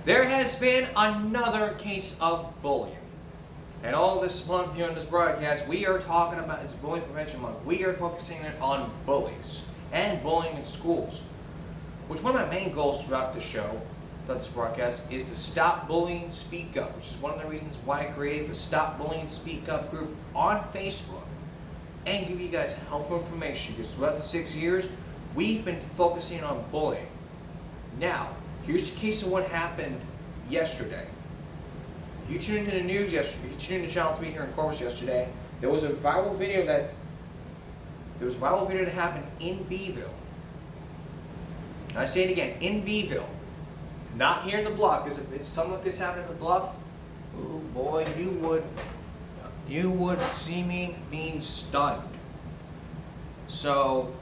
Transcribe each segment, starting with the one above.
There has been another case of bullying. And all this month here on this broadcast, we are talking about, it's Bullying Prevention Month. We are focusing on bullies and bullying in schools. Which one of my main goals throughout the show, throughout this broadcast, is to stop bullying, speak up. Which is one of the reasons why I created the Stop Bullying, Speak Up group on Facebook. And give you guys helpful information. Because throughout the 6 years, we've been focusing on bullying. Now, here's the case of what happened yesterday. If you tuned into the news yesterday, if you tuned into Channel 3 here in Corpus yesterday, there was a viral video that happened in Beeville. And I say it again, in Beeville. Not here in the Bluff, because if something like this happened in the Bluff, oh boy, you would see me being stunned. So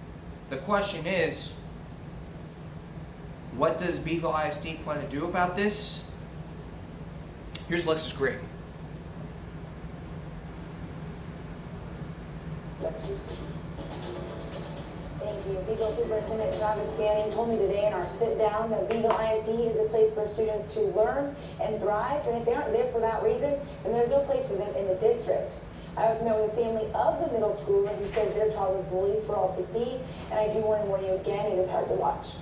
the question is, what does Beeville ISD plan to do about this? Here's Alexis Green. Thank you. Beeville Superintendent Travis Fanning told me today in our sit-down that Beeville ISD is a place for students to learn and thrive, and if they aren't there for that reason, then there's no place for them in the district. I also met with a family of the middle schooler who said their child was bullied for all to see, and I do want to warn you again, it is hard to watch.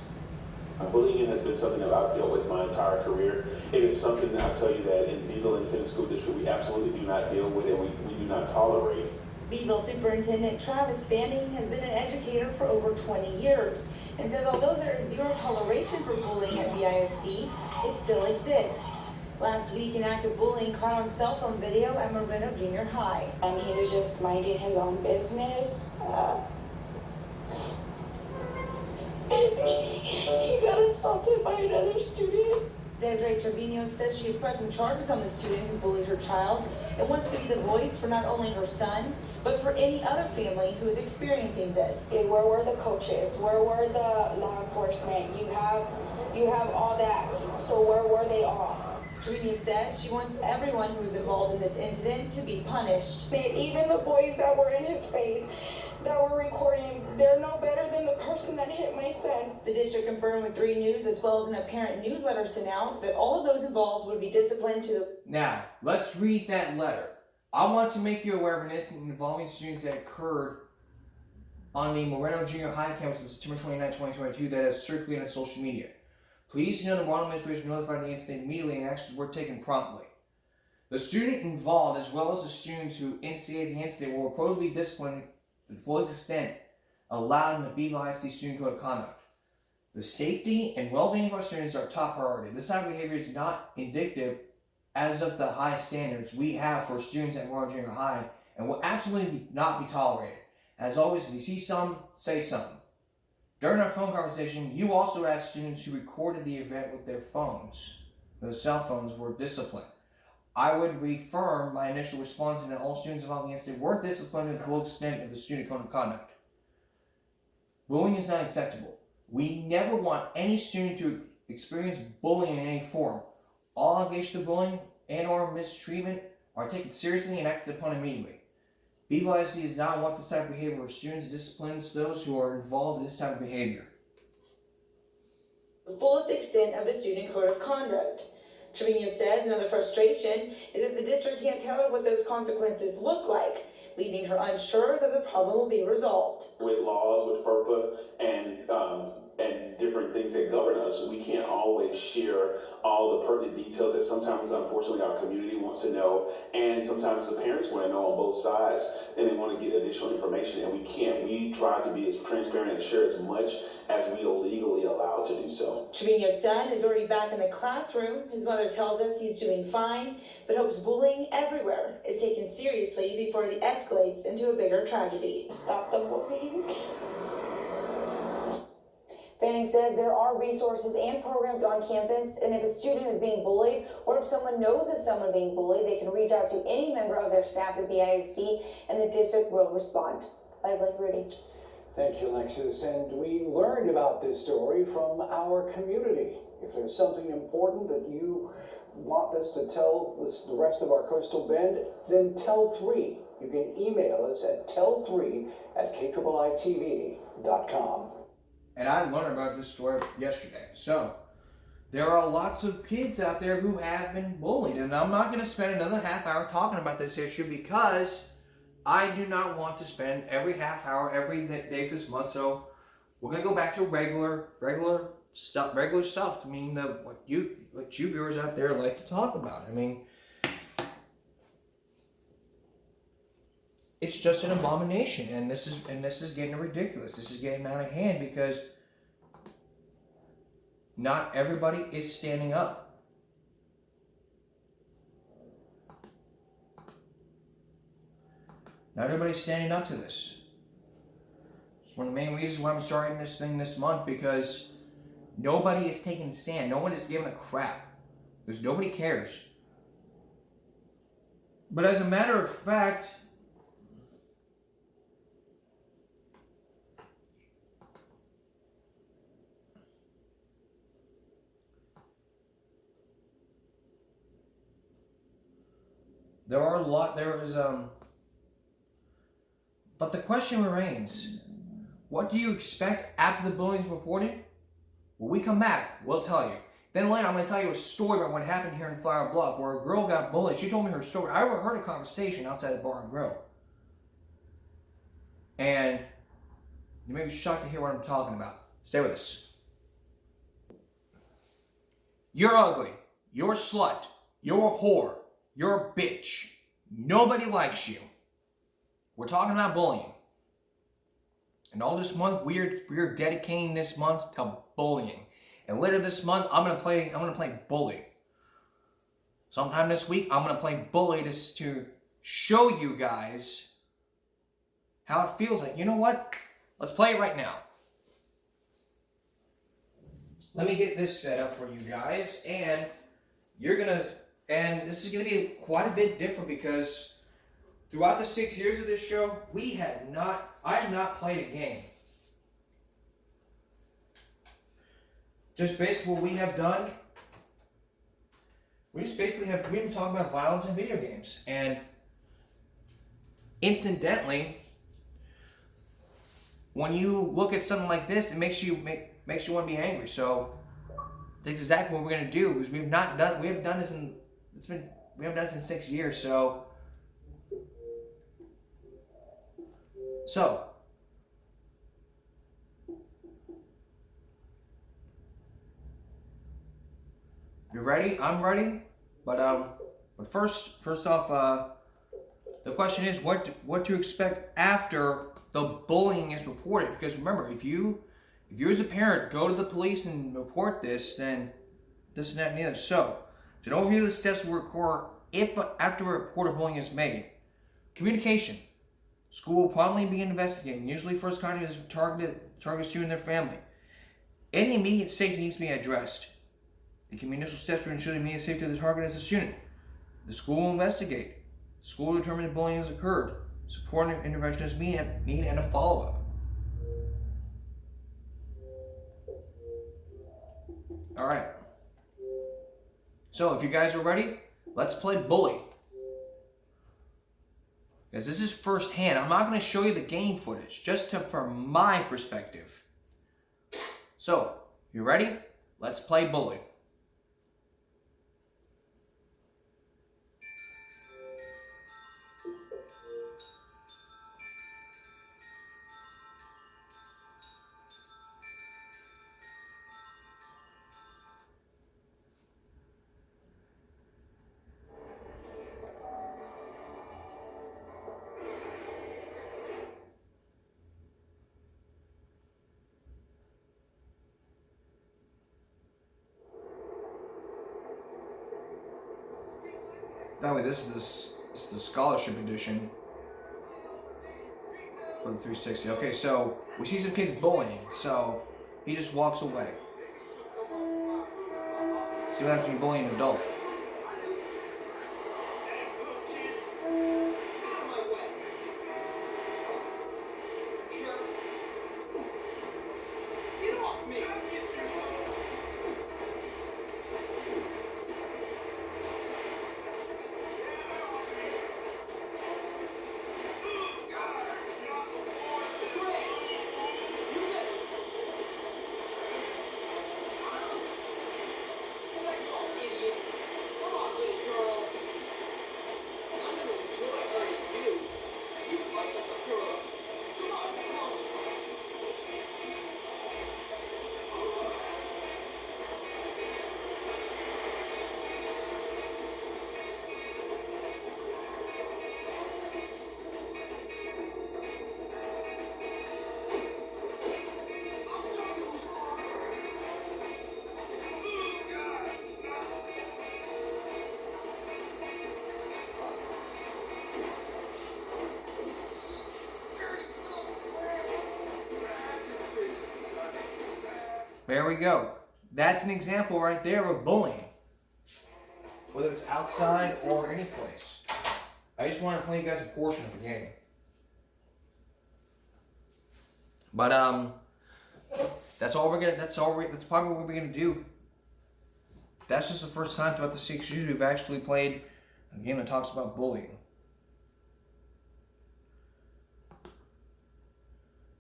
Bullying has been something that I've dealt with my entire career. It is something that I tell you that in Beeville Independent School District we absolutely do not deal with and we do not tolerate. Beeville Superintendent Travis Fanning has been an educator for over 20 years and says although there is zero toleration for bullying at BISD, it still exists. Last week, an act of bullying caught on cell phone video at Moreno Junior High. He was just minding his own business. He got assaulted by another student. Desiree Trevino says she is pressing charges on the student who bullied her child and wants to be the voice for not only her son, but for any other family who is experiencing this. Where were the coaches? Where were the law enforcement? You have all that. So where were they all? Trevino says she wants everyone who was involved in this incident to be punished. Even the boys that were in his face, that were recording, they're no better than the person that hit my son. The district confirmed with 3 News as well as an apparent newsletter sent out that all of those involved would be disciplined to the... Now, let's read that letter. I want to make you aware of an incident involving students that occurred on the Moreno Junior High campus on September 29, 2022 that has circulated on social media. Please know the Moreno administration notified the incident immediately and actions were taken promptly. The student involved as well as the students who instigated the incident will reportedly be disciplined to the full extent allowed in the Beeville ISD Student Code of Conduct. The safety and well-being of our students are our top priority. This type of behavior is not indicative as of the high standards we have for students at Moreno Junior High and will absolutely not be tolerated. As always, if you see some, say something. During our phone conversation, you also asked students who recorded the event with their phones, those cell phones, were disciplined. I would reaffirm my initial response that all students involved in the incident were disciplined to the full extent of the Student Code of Conduct. Bullying is not acceptable. We never want any student to experience bullying in any form. All allegations of bullying and or mistreatment are taken seriously and acted upon immediately. Beeville ISD does not want this type of behavior where students disciplines those who are involved in this type of behavior. The fullest extent of the Student Code of Conduct. Trevino says another frustration is that the district can't tell her what those consequences look like, leaving her unsure that the problem will be resolved. With laws, with FERPA, and different things that govern us, we can't always share all the pertinent details that sometimes, unfortunately, our community wants to know, and sometimes the parents want to know on both sides, and they want to get additional information, and we can't. We try to be as transparent and share as much as we are legally allowed to do so. Trevino's son is already back in the classroom. His mother tells us he's doing fine, but hopes bullying everywhere is taken seriously before it escalates into a bigger tragedy. Stop the bullying. Fanning says there are resources and programs on campus, and if a student is being bullied or if someone knows of someone being bullied, they can reach out to any member of their staff at BISD and the district will respond. Leslie, Rudy. Thank you, Alexis. And we learned about this story from our community. If there's something important that you want us to tell the rest of our coastal bend, then tell 3. You can email us at tell3@KIIITV.com. And I learned about this story yesterday. So, there are lots of kids out there who have been bullied. And I'm not going to spend another half hour talking about this issue because I do not want to spend every half hour, every day this month. So we're going to go back to regular stuff. I mean, what you viewers out there like to talk about. I mean, it's just an abomination, and this is getting ridiculous. This is getting out of hand because not everybody is standing up. Not everybody's standing up to this. It's one of the main reasons why I'm starting this thing this month, because nobody is taking a stand. No one is giving a crap. Because nobody cares. But as a matter of fact, but the question remains, what do you expect after the bullying is reported? When we come back, we'll tell you. Then later, I'm going to tell you a story about what happened here in Flower Bluff, where a girl got bullied. She told me her story. I overheard a conversation outside the bar and grill. And you may be shocked to hear what I'm talking about. Stay with us. You're ugly. You're a slut. You're a whore. You're a bitch. Nobody likes you. We're talking about bullying. And all this month, we're dedicating this month to bullying. And later this month, I'm gonna play bully. Sometime this week, I'm gonna play bully to show you guys how it feels like. You know what? Let's play it right now. Let me get this set up for you guys, and this is gonna be quite a bit different because throughout the 6 years of this show, I have not played a game. Just basically what we have done, we've been talking about violence in video games. And incidentally, when you look at something like this, it makes you want to be angry. So that's exactly what we're gonna do. Because we haven't done it in 6 years. So you're ready? I'm ready. But first off, the question is what to expect after the bullying is reported. Because remember, if you as a parent go to the police and report this, then this and that and the other. So to overview the steps we record after a report of bullying is made. Communication. School will promptly begin investigating. Usually first contact is targeted student and their family. Any immediate safety needs to be addressed. There can be initial steps to ensure the immediate safety of the target as a student. The school will investigate. The school will determine if bullying has occurred. Support and intervention is needed and a follow-up. Alright. So if you guys are ready, let's play bully. Because this is firsthand. I'm not going to show you the game footage, just from my perspective. So, you ready? Let's play bully. By the way, this is the scholarship edition for the 360. Okay, so we see some kids bullying, so he just walks away. See what happens when you bully an adult. There we go. That's an example right there of bullying. Whether it's outside or any place. I just want to play you guys a portion of the game. But that's probably what we're gonna do. That's just the first time throughout the 6 years we've actually played a game that talks about bullying.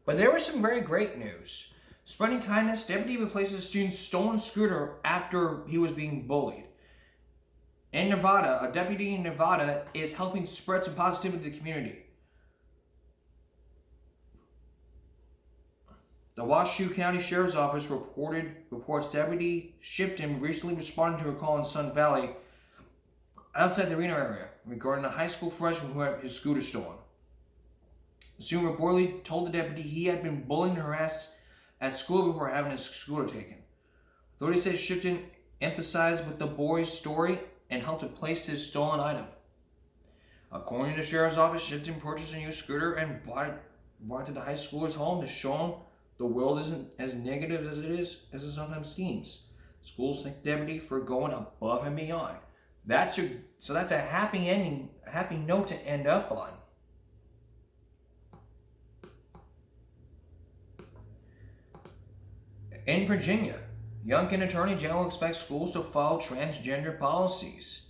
But there was some very great news. Spreading kindness, deputy replaces a student's stolen scooter after he was being bullied. In Nevada, a deputy in Nevada is helping spread some positivity to the community. The Washoe County Sheriff's Office reports Deputy Shipton recently responded to a call in Sun Valley outside the Reno area regarding a high school freshman who had his scooter stolen. The student reportedly told the deputy he had been bullied and harassed at school before having his scooter taken. Authorities say Shipton empathized with the boy's story and helped replace his stolen item. According to the Sheriff's Office, Shipton purchased a new scooter and brought it to the high schooler's home to show him the world isn't as negative as it sometimes seems. Schools thank the deputy for going above and beyond. That's a happy ending, a happy note to end up on. In Virginia, Youngkin Attorney General expects schools to follow transgender policies.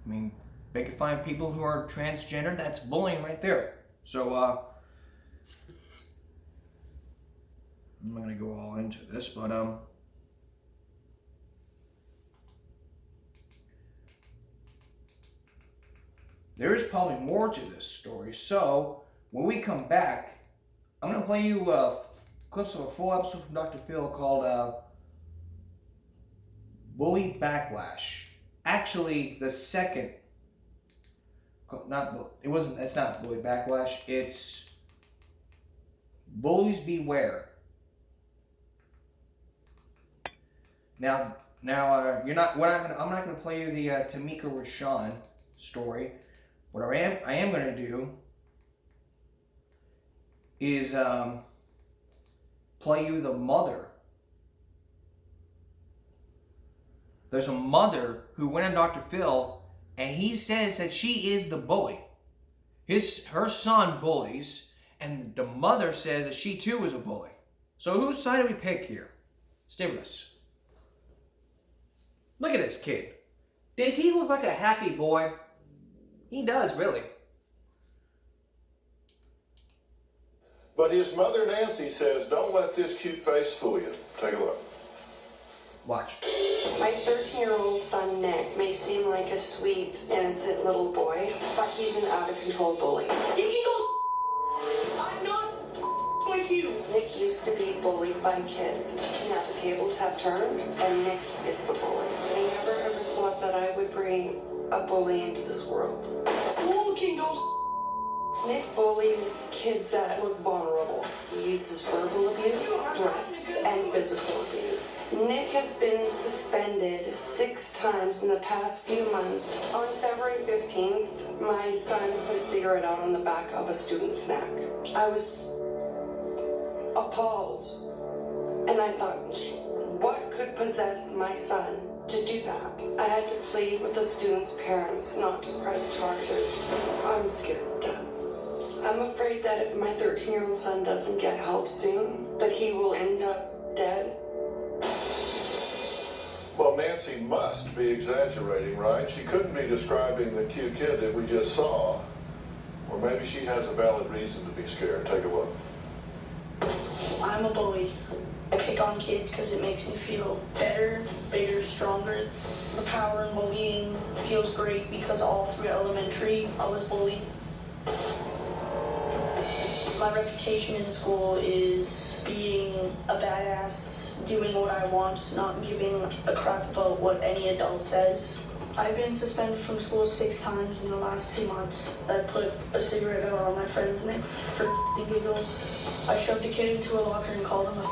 I mean, they can find people who are transgender. That's bullying right there. So, I'm not going to go all into this, but, there is probably more to this story. So, when we come back, I'm going to play you, clips of a full episode from Dr. Phil called, Bully Backlash. Actually, the second, it's not Bully Backlash, it's Bullies Beware. Now, I'm not gonna play you the Tamika Rashawn story. What I am gonna do is play you the mother. There's a mother who went on Dr. Phil, and he says that she is the bully. Her son bullies, and the mother says that she too is a bully. So whose side do we pick here? Stay with us. Look at this kid. Does he look like a happy boy? He does, really. But his mother, Nancy, says, don't let this cute face fool you. Take a look. Watch. My 13-year-old son, Nick, may seem like a sweet, innocent little boy, but he's an out-of-control bully. You can go I'm not with you. Nick used to be bullied by kids. Now the tables have turned, and Nick is the bully. I never ever thought that I would bring a bully into this world. School can go Nick bullies kids that look vulnerable. He uses verbal abuse, threats, and physical abuse. Nick has been suspended 6 times in the past few months. On February 15th, my son put a cigarette out on the back of a student's neck. I was appalled, and I thought, what could possess my son to do that? I had to plead with the student's parents not to press charges. I'm scared to death. I'm afraid that if my 13-year-old son doesn't get help soon, that he will end up dead. Well, Nancy must be exaggerating, right? She couldn't be describing the cute kid that we just saw. Or maybe she has a valid reason to be scared. Take a look. I'm a bully. I pick on kids because it makes me feel better, bigger, stronger. The power in bullying feels great because all through elementary, I was bullied. My reputation in school is being a badass, doing what I want, not giving a crap about what any adult says. I've been suspended from school 6 times in the last 2 months. I put a cigarette out on my friend's neck for giggles. I shoved a kid into a locker and called him a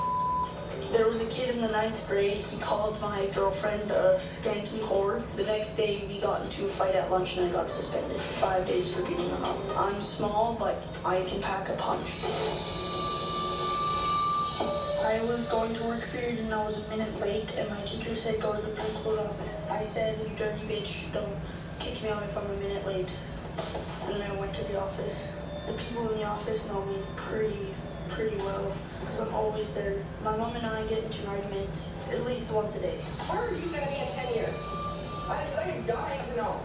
There was a kid in the 9th grade, he called my girlfriend a skanky whore. The next day we got into a fight at lunch and I got suspended for 5 days for beating him up. I'm small, but I can pack a punch. I was going to work period and I was a minute late, and my teacher said go to the principal's office. I said, you dirty bitch, don't kick me out if I'm a minute late. And then I went to the office. The people in the office know me pretty well, because I'm always there. My mom and I get into an argument at least once a day. Where are you gonna be in 10 years? I'm dying to know.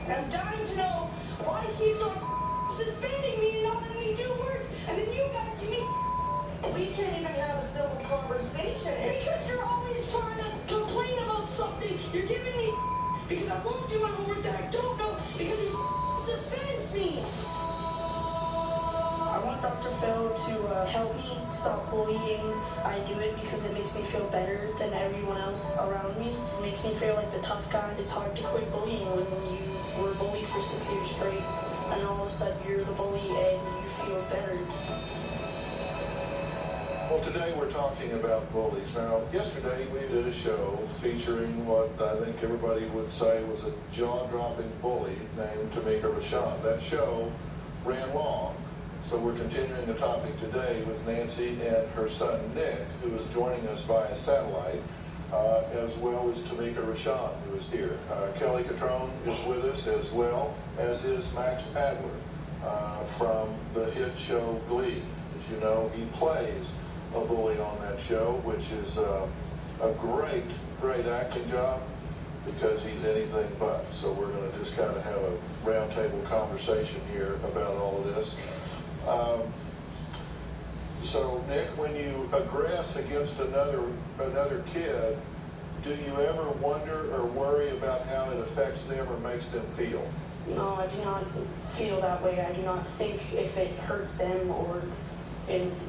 I'm dying to know why he keeps on suspending me and not letting me do work, and then you guys give me. We can't even have a civil conversation. Because you're always trying to complain about something. You're giving me because I won't do my homework that I don't know because he suspends me. I want Dr. Phil to help me stop bullying. I do it because it makes me feel better than everyone else around me. It makes me feel like the tough guy. It's hard to quit bullying when you were bullied for 6 years straight, and all of a sudden you're the bully and you feel better. Well, today we're talking about bullies. Now, yesterday we did a show featuring what I think everybody would say was a jaw-dropping bully named Tamika Rashad. That show ran long, so we're continuing the topic today with Nancy and her son Nick, who is joining us via satellite, as well as Tamika Rashad, who is here. Kelly Catrone is with us, as well as is Max Adler from the hit show Glee. As you know, he plays a bully on that show, which is a great acting job because he's anything but. So we're going to just kind of have a roundtable conversation here about all of this. So Nick, when you aggress against another kid, do you ever wonder or worry about how it affects them or makes them feel? No, I do not feel that way. I do not think if it hurts them or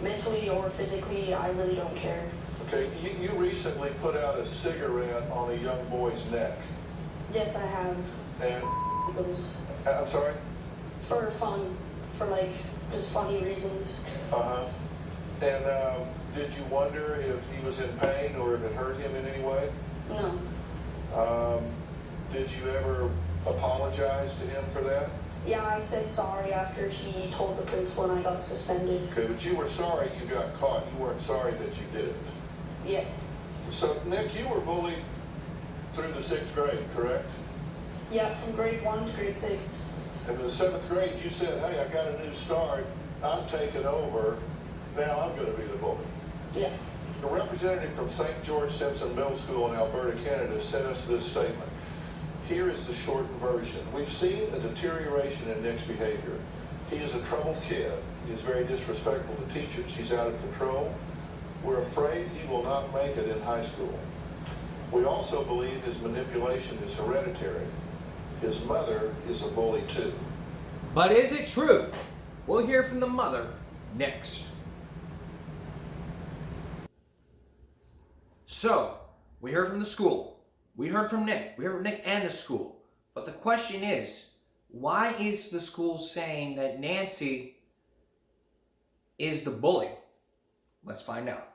mentally or physically. I really don't care. Okay, you recently put out a cigarette on a young boy's neck. Yes, I have. And Those I'm sorry? for fun, for like just funny reasons. Uh-huh. And did you wonder if he was in pain or if it hurt him in any way? No. Did you ever apologize to him for that? Yeah, I said sorry after he told the principal and I got suspended. Okay, but you were sorry you got caught. You weren't sorry that you did it. Yeah. So, Nick, you were bullied through the 6th grade, correct? Yeah, from grade 1 to grade 6. And in the 7th grade, you said, hey, I got a new start. I'm taking over. Now I'm going to be the bully. Yeah. A representative from St. George Simpson Middle School in Alberta, Canada, sent us this statement. Here is the shortened version. We've seen a deterioration in Nick's behavior. He is a troubled kid. He is very disrespectful to teachers. He's out of control. We're afraid he will not make it in high school. We also believe his manipulation is hereditary. His mother is a bully too. But is it true? We'll hear from the mother next. So, we heard from the school. We heard from Nick. We heard from Nick and the school. But the question is, why is the school saying that Nancy is the bully? Let's find out.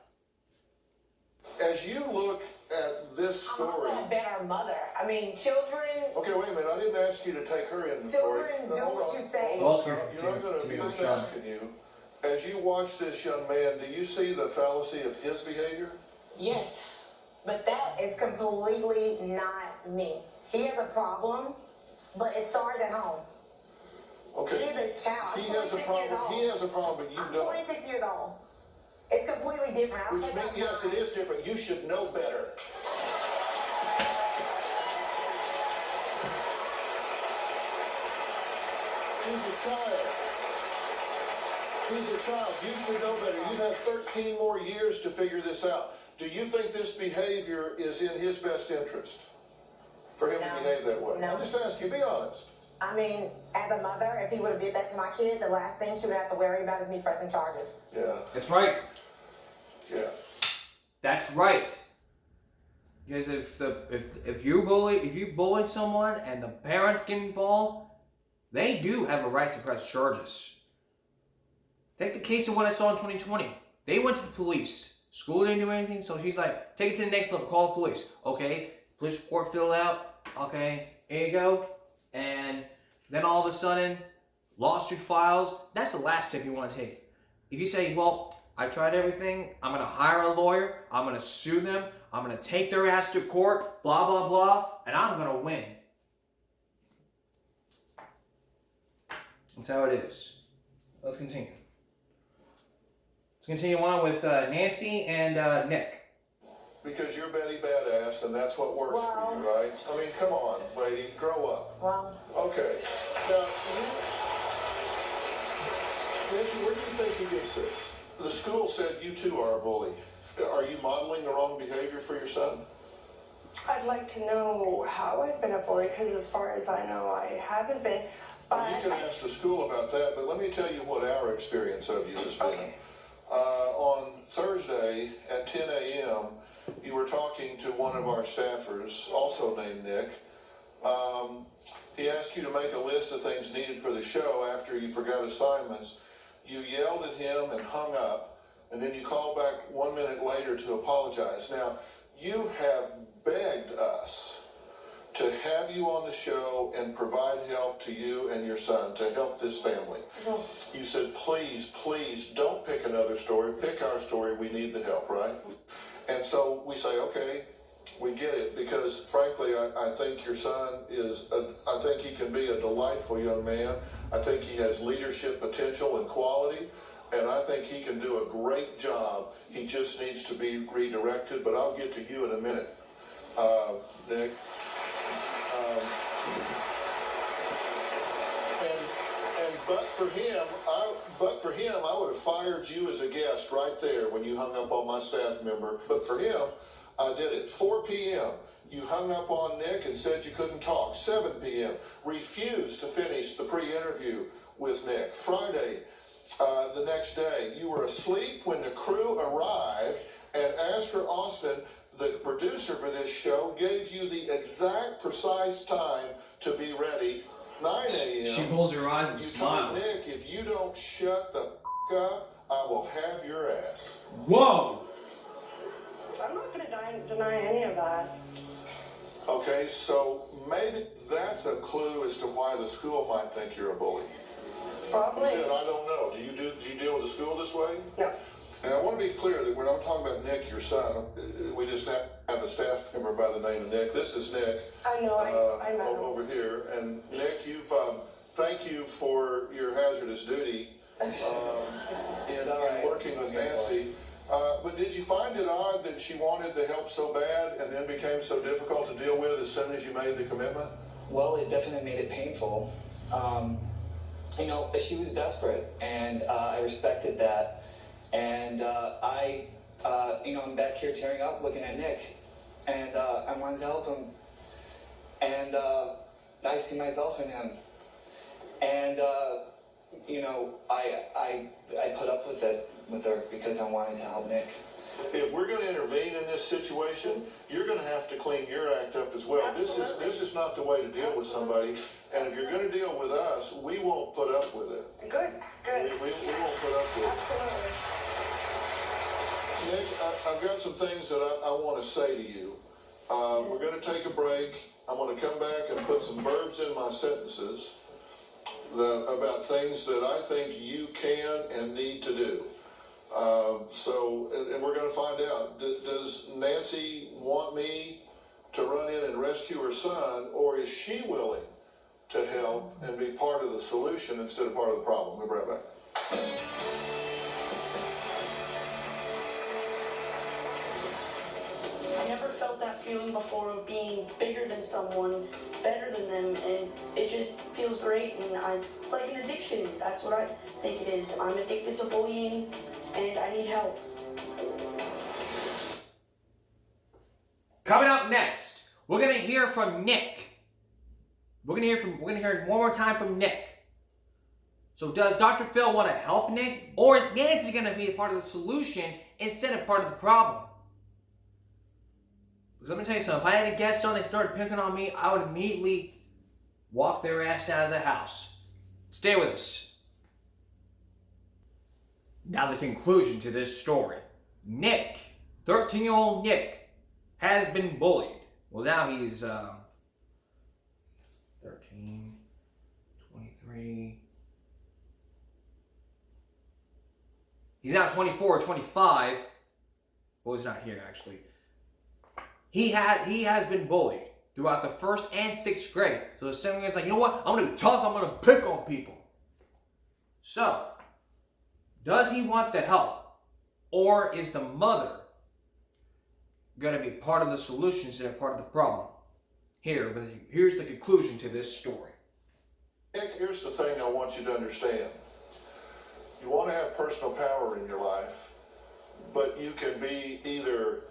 As you look at this story... I'm also a better mother. I mean, children... Okay, wait a minute. I didn't ask you to take her in the story. Children do what you say. You're not going to be just asking you. As you watch this young man, do you see the fallacy of his behavior? Yes. But that is completely not me. He has a problem, but it starts at home. Okay. He's a child. He has a problem. He has a problem, but you I'm don't. 26 years old. It's completely different. I don't Which think means, that's yes, it mine. is different. You should know better. He's a child. He's a child. You should know better. You have 13 more years to figure this out. Do you think this behavior is in his best interest? For him to behave that way? No. I'm just asking you, be honest. I mean, as a mother, if he would have did that to my kid, the last thing she would have to worry about is me pressing charges. Yeah. That's right. Yeah. That's right. Because if you bullied someone and the parents get involved, they do have a right to press charges. Take the case of what I saw in 2020. They went to the police. School didn't do anything, so she's like, take it to the next level, call the police. Okay, police report filled out. Okay, here you go. And then all of a sudden, lawsuit files. That's the last step you want to take. If you say, well, I tried everything. I'm going to hire a lawyer. I'm going to sue them. I'm going to take their ass to court, blah, blah, blah, and I'm going to win. That's how it is. Let's continue. Let's continue on with Nancy and Nick. Because you're Betty Badass, and that's what works for you, right? I mean, come on, lady, grow up. Well, Okay. Now, Nancy, where do you think he gets this? The school said you too are a bully. Are you modeling the wrong behavior for your son? I'd like to know how I've been a bully, because as far as I know, I haven't been. But You can ask the school about that, but let me tell you what our experience of you has been. Okay. On Thursday at 10 a.m., you were talking to one of our staffers, also named Nick. He asked you to make a list of things needed for the show after you forgot assignments. You yelled at him and hung up, and then you called back 1 minute later to apologize. Now, you have begged us to have you on the show and provide help to you and your son, to help this family. You said, please, please, don't pick another story. Pick our story. We need the help, right? And so we say, okay, we get it, because frankly, I think your son I think he can be a delightful young man. I think he has leadership potential and quality, and I think he can do a great job. He just needs to be redirected, but I'll get to you in a minute, Nick. But for him, I would have fired you as a guest right there when you hung up on my staff member. But for him, I did it. 4 p.m., you hung up on Nick and said you couldn't talk. 7 p.m., refused to finish the pre-interview with Nick. Friday, the next day, you were asleep when the crew arrived, and Astor Austin, the producer for this show, gave you the exact precise time to be ready. 9 a.m. She rolls her eyes and you smiles. told Nick, if you don't shut the up, I will have your ass. Whoa! I'm not going to deny any of that. Okay, so maybe that's a clue as to why the school might think you're a bully. Probably. You said, I don't know. Do you deal with the school this way? No. And I want to be clear that we're not talking about Nick, your son. We just have a staff member by the name of Nick. This is Nick. I know, I met him. Over here. And Nick, thank you for your hazardous duty in working with Nancy. But did you find it odd that she wanted the help so bad and then became so difficult to deal with as soon as you made the commitment? Well, it definitely made it painful. She was desperate, and I respected that. And I'm back here tearing up looking at Nick, and I wanted to help him. And I see myself in him. And, I put up with it with her because I wanted to help Nick. If we're going to intervene in this situation, you're going to have to clean your act up as well. Absolutely. This is not the way to deal with somebody. And if you're going to deal with us, we won't put up with it. Good. We won't put up with it. Absolutely. Nick, I've got some things that I want to say to you. We're going to take a break. I'm going to come back and put some verbs in my sentences about things that I think you can and need to do. And we're going to find out, does Nancy want me to run in and rescue her son, or is she willing to help and be part of the solution instead of part of the problem? We'll be right back. I never felt that feeling before of being bigger than someone, better than them, and it just feels great, and it's like an addiction. That's what I think it is. I'm addicted to bullying, and I need help. Coming up next, we're gonna hear from Nick. We're gonna hear it one more time from Nick. So does Dr. Phil want to help Nick, or is Nancy gonna be a part of the solution instead of part of the problem? Because let me tell you something, if I had a guest on, they started picking on me, I would immediately walk their ass out of the house. Stay with us. Now the conclusion to this story. Nick, 13-year-old Nick, has been bullied. Well, now he's 13, 23. he's now 24 or 25. Well, he's not here actually. He has been bullied throughout the 1st and 6th grade. So the 7th grade's like, you know what? I'm gonna be tough. I'm gonna pick on people. So, does he want the help, or is the mother gonna be part of the solution instead of part of the problem? Here's the conclusion to this story. Nick, here's the thing I want you to understand. You want to have personal power in your life, but you can be either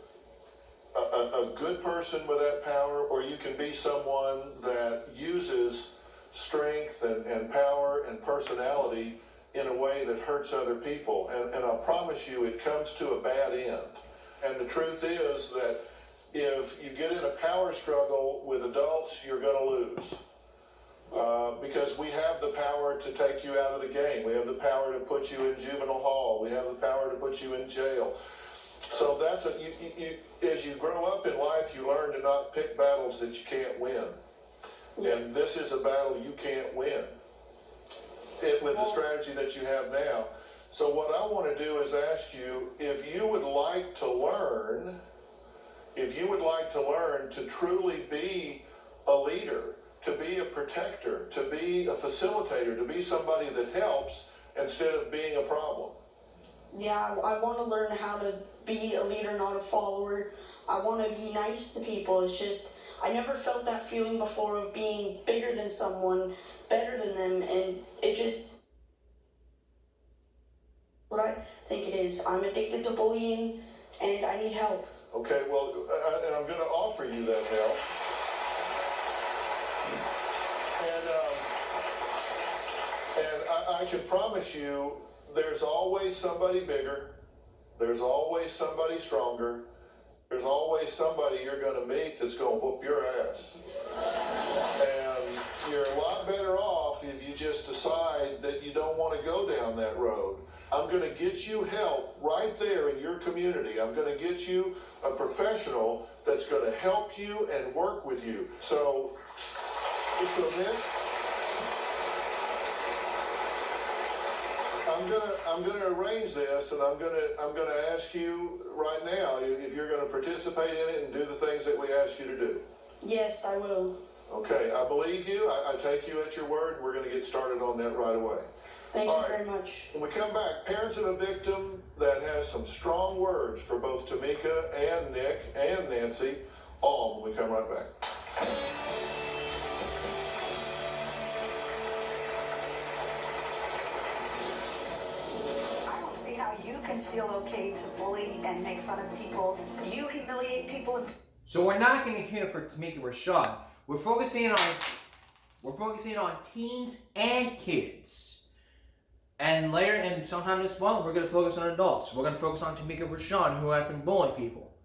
a good person with that power, or you can be someone that uses strength and power and personality in a way that hurts other people. And I promise you, it comes to a bad end. And the truth is that if you get in a power struggle with adults, you're going to lose. Because we have the power to take you out of the game. We have the power to put you in juvenile hall. We have the power to put you in jail. So that's as you grow up in life, you learn to not pick battles that you can't win. And this is a battle you can't win with the strategy that you have now. So what I want to do is ask you, if you would like to learn to truly be a leader, to be a protector, to be a facilitator, to be somebody that helps instead of being a problem. Yeah, I want to learn how to be a leader, not a follower. I want to be nice to people. It's just, I never felt that feeling before of being bigger than someone, better than them, and it just, what I think it is. I'm addicted to bullying, and I need help. Okay, well, and I'm going to offer you that help. And I can promise you, there's always somebody bigger. There's always somebody stronger. There's always somebody you're going to meet that's going to whoop your ass. And you're a lot better off if you just decide that you don't want to go down that road. I'm going to get you help right there in your community. I'm going to get you a professional that's going to help you and work with you. So Nick, I'm gonna arrange this, and I'm gonna ask you right now if you're gonna participate in it and do the things that we asked you to do. Yes, I will. Okay, I believe you. I take you at your word. We're gonna get started on that right away. Thank you very much. When we come back, parents of a victim that has some strong words for both Tamika and Nick and Nancy, all when we come right back. How you can feel okay to bully and make fun of people. You humiliate people. So we're not going to hear for Tamika Rashad. We're focusing on teens and kids. And later, and sometime this month, we're going to focus on adults. We're going to focus on Tamika Rashad, who has been bullying people.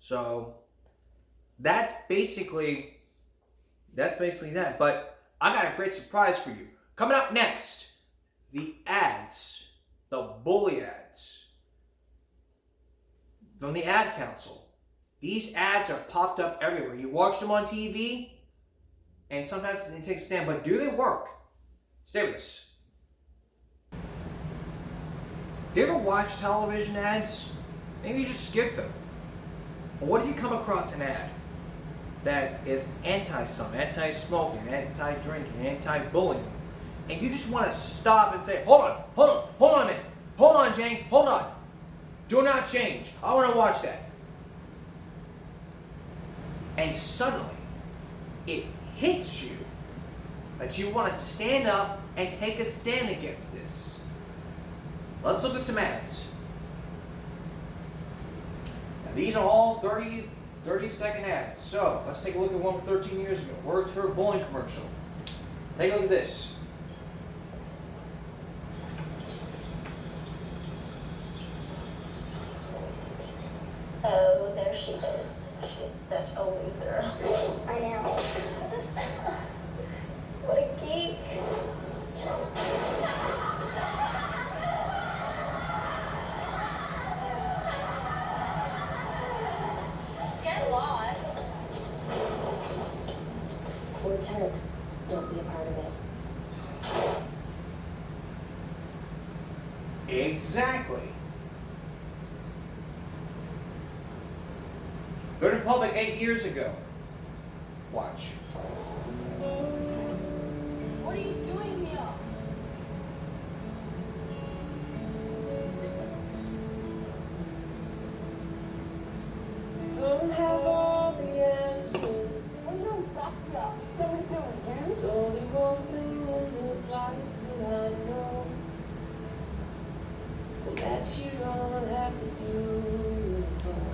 So that's basically that. But I got a great surprise for you. Coming up next, the ads. The bully ads from the ad council. These ads are popped up everywhere. You watch them on TV, and sometimes it takes a stand, but do they work? Stay with us. Do you ever watch television ads? Maybe you just skip them. But what if you come across an ad that is anti-something, anti-smoking, anti-drinking, anti-bullying, and you just want to stop and say, hold on a minute. Hold on, Jane, hold on. Do not change. I want to watch that. And suddenly, it hits you that you want to stand up and take a stand against this. Let's look at some ads. Now, these are all 30-second ads. So, let's take a look at one from 13 years ago. Words for a bullying commercial. Take a look at this. Oh, there she is. She's such a loser. I know. What a geek. Get lost. Word's heard. Don't be a part of it. Exactly. Go to public 8 years ago. Watch. What are you doing here? Don't have all the answers. What are you doing back here? Don't we do it again? There's only one thing in this life that I know, and that you don't have to do it alone.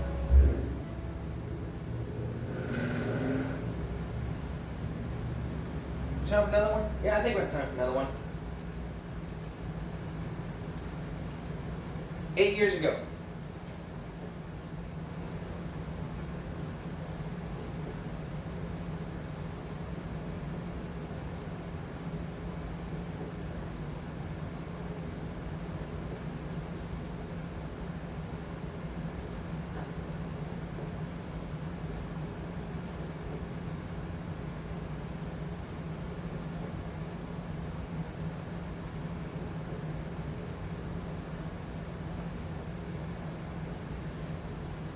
Time for another one? Yeah, I think we have time for another one. 8 years ago.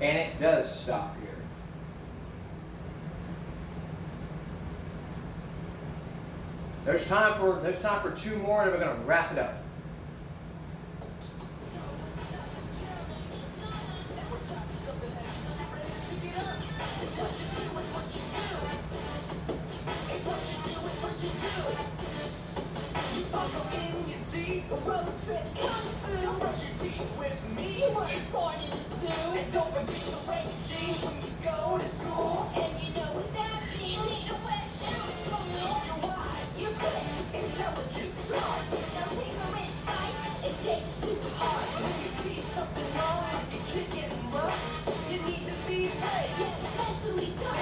And it does stop here. There's time for 2 more, and we're gonna wrap it up. Don't forget to wear your jeans when you go to school. And you know what that means. You need to wear shoes. Keep your wise, you're good, intelligent, smart. Don't take her advice, it takes too hard. When you see something wrong, you kick it and run. You need to be brave, yeah, mentally tough.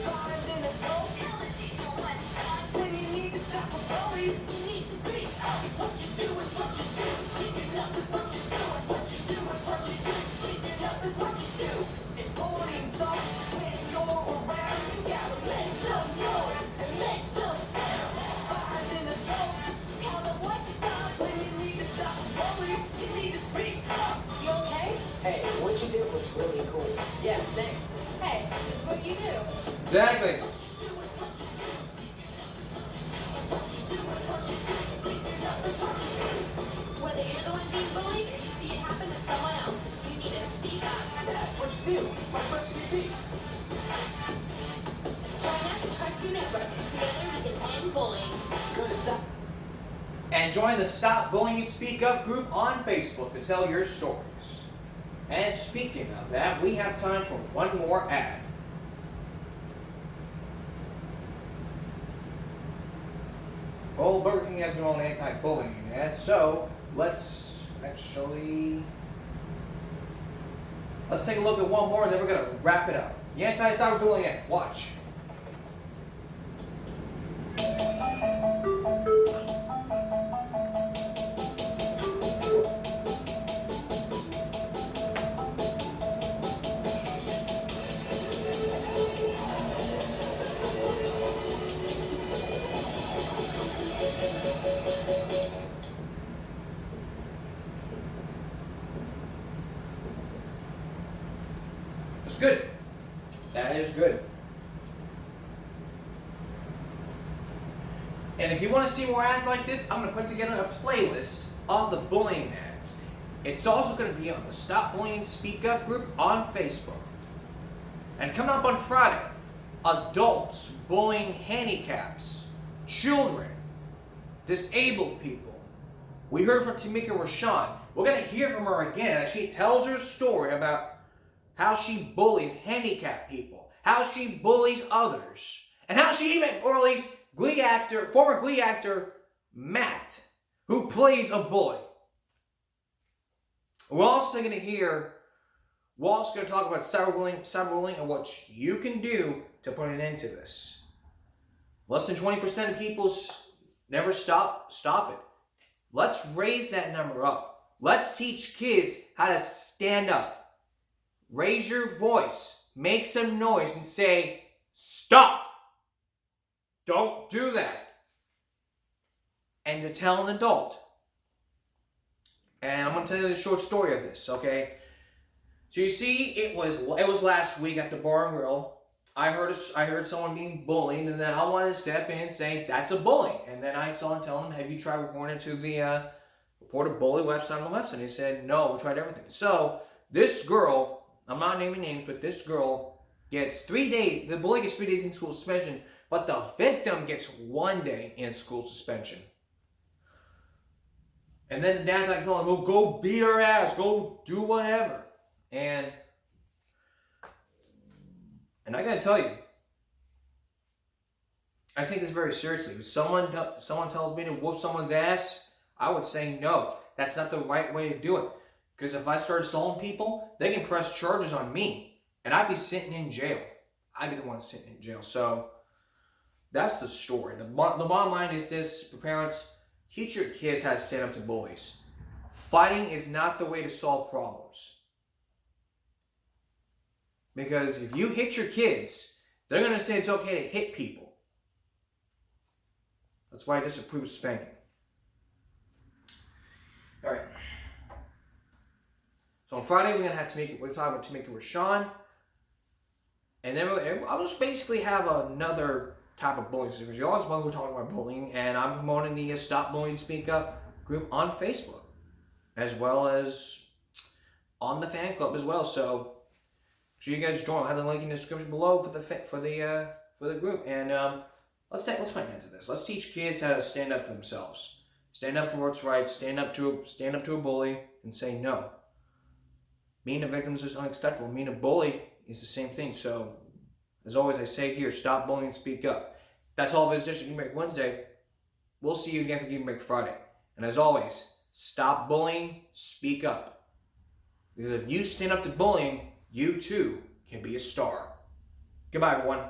Find an adult, tell a teacher what's up. When you need to stop a bully, you need to speak up. It's what you do, it's what you do. Speaking up is what you do, it's what you do, it's what you do. Speaking up is what you do. If bullying starts when you're around, you gotta make some noise and make some sound. Find an adult, tell them what's up. When you need to stop a bully, you need to speak up. You okay? Hey, what you did was really cool. Yeah, thanks. Hey, it's what you do. Exactly. Whether you're the one being bullied or you see it happen to someone else, you need to speak up. That's what you do. My brushing your teeth. Join us at Cartoon Network. Together we can end bullying. Go to stop. And join the Stop Bullying and Speak Up group on Facebook to tell your stories. And speaking of that, we have time for one more ad. Oh, Burger King has their own anti-bullying ad, so let's take a look at one more and then we're going to wrap it up. The anti-cyberbullying ad. Watch. That's good. That is good. And if you want to see more ads like this, I'm going to put together a playlist of the bullying ads. It's also going to be on the Stop Bullying and Speak Up group on Facebook. And coming up on Friday, adults bullying handicaps, children, disabled people. We heard from Tamika Rashawn. We're going to hear from her again as she tells her story about how she bullies handicapped people, how she bullies others, and how she even bullies former Glee actor Matt, who plays a bully. We're also going to talk about cyberbullying and what you can do to put an end to this. Less than 20% of people never stop it. Let's raise that number up. Let's teach kids how to stand up. Raise your voice, make some noise, and say, stop! Don't do that. And to tell an adult, And I'm going to tell you the short story of this, okay? So you see, it was last week at the bar and grill. I heard someone being bullied, and then I wanted to step in and say, that's a bully. And then I saw him telling him, have you tried reporting to the report a bully website on the website? And he said, no, we tried everything. So this girl, I'm not naming names, but this girl gets 3 days, the bully gets 3 days in school suspension, but the victim gets 1 day in school suspension. And then the dad's like, well, go beat her ass, go do whatever. And I gotta tell you, I take this very seriously. If someone tells me to whoop someone's ass, I would say no. That's not the right way to do it. Because if I start assaulting people, they can press charges on me, and I'd be sitting in jail. I'd be the one sitting in jail. So that's the story. The bottom line is this, for parents, teach your kids how to stand up to bullies. Fighting is not the way to solve problems. Because if you hit your kids, they're going to say it's okay to hit people. That's why I disapprove spanking. All right. So on Friday, we're talking about Tamika Rashawn. And then I'll just basically have another type of bullying because you always want to talk about bullying, and I'm promoting the Stop Bullying Speak Up group on Facebook, as well as on the fan club as well. So you guys join. I'll have the link in the description below for the group. And let's put an end to this. Let's teach kids how to stand up for themselves, stand up for what's right, stand up to a bully, and say no. Being a victim is just unacceptable. Being a bully is the same thing. So, as always, I say here, stop bullying, speak up. That's all for this edition of Give Me Break Wednesday. We'll see you again for Give Me Break Friday. And as always, stop bullying, speak up. Because if you stand up to bullying, you too can be a star. Goodbye, everyone.